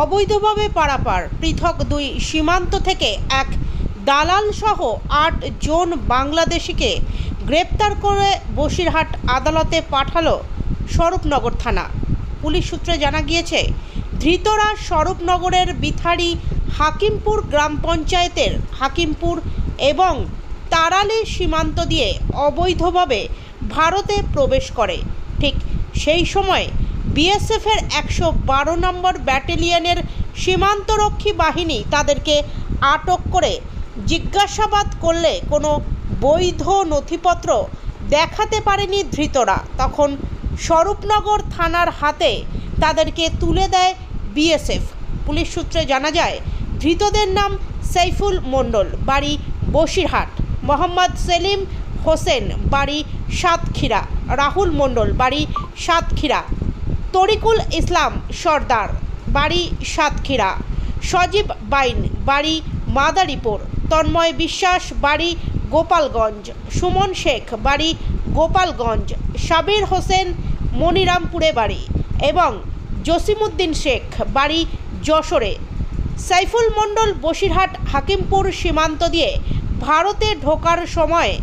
অবৈধভাবে পারাপার পৃথক দুই সীমান্ত থেকে এক দালাল সহ ৮ জন বাংলাদেশিকে গ্রেপ্তার করে বসিরহাট আদালতে পাঠালো স্বরূপনগর থানা। পুলিশ সূত্রে জানা গিয়েছে, ধৃতরা স্বরূপনগরের বিথাড়ি হাকিমপুর গ্রাম পঞ্চায়েতের হাকিমপুর এবং তারালি সীমান্ত দিয়ে অবৈধভাবে ভারতে প্রবেশ করে। ঠিক সেই সময় বিএসএফের ১১২ নম্বর ব্যাটালিয়নের সীমান্তরক্ষী বাহিনী তাদেরকে আটক করে জিজ্ঞাসাবাদ করলে কোনো বৈধ নথিপত্র দেখাতে পারেনি ধৃতরা। তখন স্বরূপনগর থানার হাতে তাদেরকে তুলে দেয় বিএসএফ। পুলিশ সূত্রে জানা যায়, ধৃতদের নাম সাইফুল মণ্ডল, বাড়ি বসিরহাট; মোহাম্মদ সেলিম হোসেন, বাড়ি সাতক্ষীরা; রাহুল মণ্ডল, বাড়ি সাতক্ষীরা; তরিকুল ইসলাম সর্দার, বাড়ি সাতক্ষীরা; সজীব বাইন, বাড়ি মাদারীপুর; তন্ময় বিশ্বাস, বাড়ি গোপালগঞ্জ; সুমন শেখ, বাড়ি গোপালগঞ্জ; সাবির হোসেন মনিরামপুরে বাড়ি এবং জসিমউদ্দিন শেখ, বাড়ি যশোরে। সাইফুল মণ্ডল বসিরহাট হাকিমপুর সীমান্ত দিয়ে ভারতে ঢোকার সময়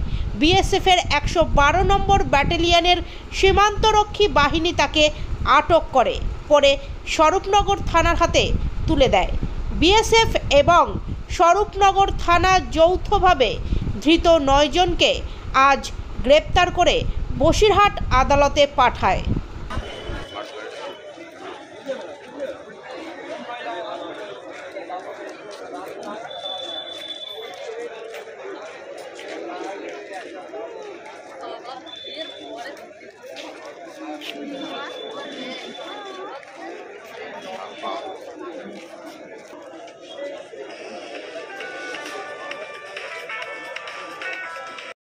বিএসএফের ১১২ নম্বর ব্যাটালিয়নের সীমান্তরক্ষী বাহিনী তাকে আটক করে পরে স্বরূপনগর থানার হাতে তুলে দেয়। বিএসএফ এবং স্বরূপনগর থানা যৌথভাবে ধৃত ৯ জনকে আজ গ্রেপ্তার করে বসিরহাট আদালতে পাঠায়।